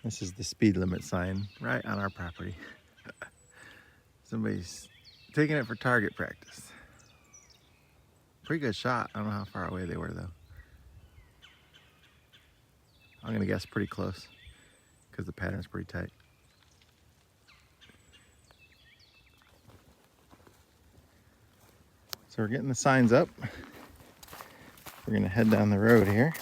This is the speed limit sign right on our property. Somebody's taking it for target practice. Pretty good shot. I don't know how far away they were though. I'm gonna guess pretty close because the pattern's pretty tight. So we're getting the signs up. We're gonna head down the road here.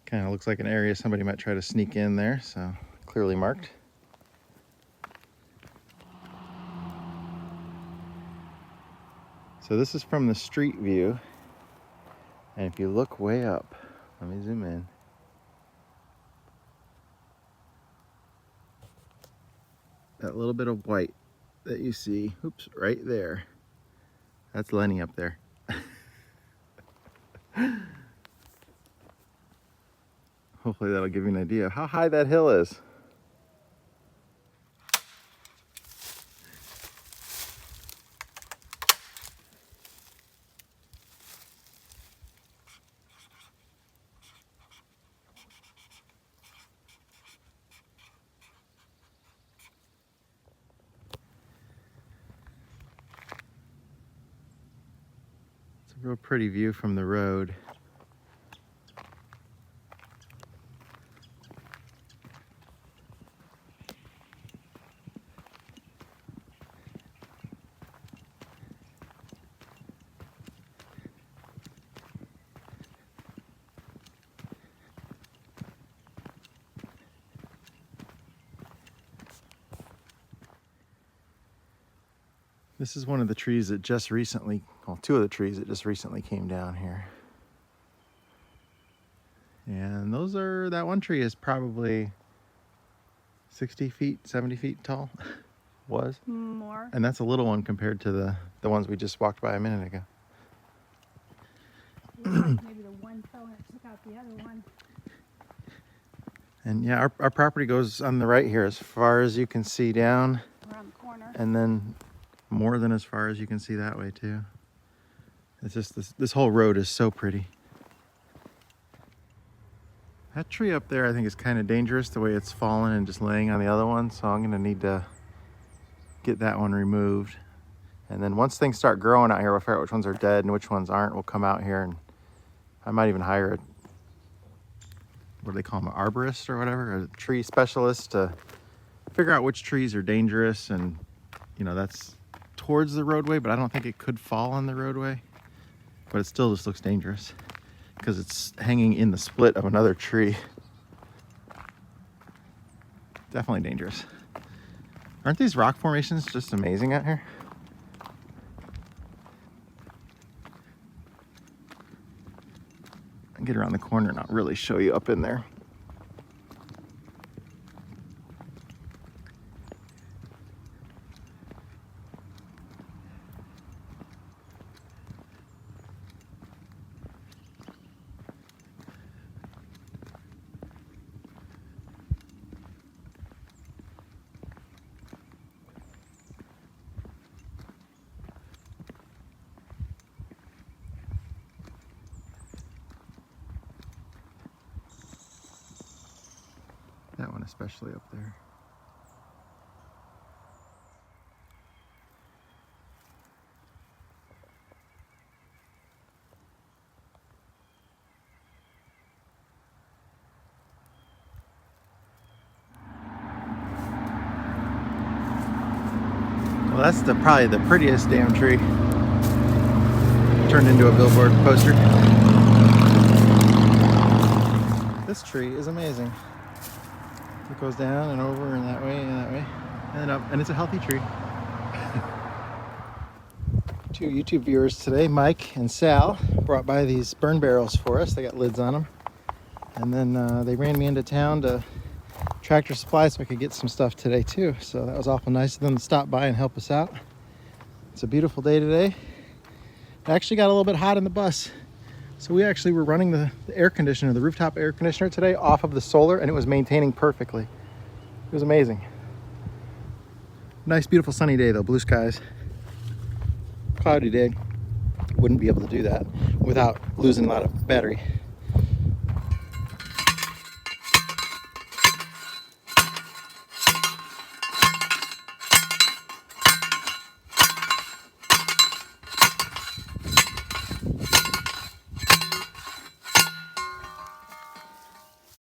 Kind of looks like an area somebody might try to sneak in there, so clearly marked. So this is from the street view, and if you look way up, let me zoom in. That little bit of white that you see, oops, right there, that's Lenny up there. Hopefully that'll give you an idea of how high that hill is. It's a real pretty view from the road. This is one of the trees that just recently, well, two of the trees that just recently came down here. And those are, that one tree is probably 60 feet, 70 feet tall, was. More. And that's a little one compared to the ones we just walked by a minute ago. Maybe the one fell and it took out the other one. And yeah, our property goes on the right here as far as you can see down. Around the corner. And then more than as far as you can see that way too. It's just this whole road is so pretty. That tree up there I think is kind of dangerous the way it's fallen and just laying on the other one, so I'm gonna need to get that one removed. And then once things start growing out here, we'll figure out which ones are dead and which ones aren't. We'll come out here and I might even hire a, what do they call them, an arborist or whatever, a tree specialist to figure out which trees are dangerous. And you know, that's towards the roadway, but I don't think it could fall on the roadway, but it still just looks dangerous because it's hanging in the split of another tree. Definitely dangerous. Aren't these rock formations just amazing out here? I can get around the corner and not really show you up in there. That one especially up there. Well, that's probably the prettiest damn tree. Turned into a billboard poster. This tree is amazing. It goes down and over and that way and that way and then up, and it's a healthy tree. Two YouTube viewers today, Mike and Sal, brought by these burn barrels for us. They got lids on them. And then they ran me into town to Tractor Supply so I could get some stuff today too. So that was awful nice of them to stop by and help us out. It's a beautiful day today. It actually got a little bit hot in the bus. So we actually were running the air conditioner, the rooftop air conditioner today off of the solar, and it was maintaining perfectly. It was amazing. Nice, beautiful sunny day though, blue skies. Cloudy day. Wouldn't be able to do that without losing a lot of battery.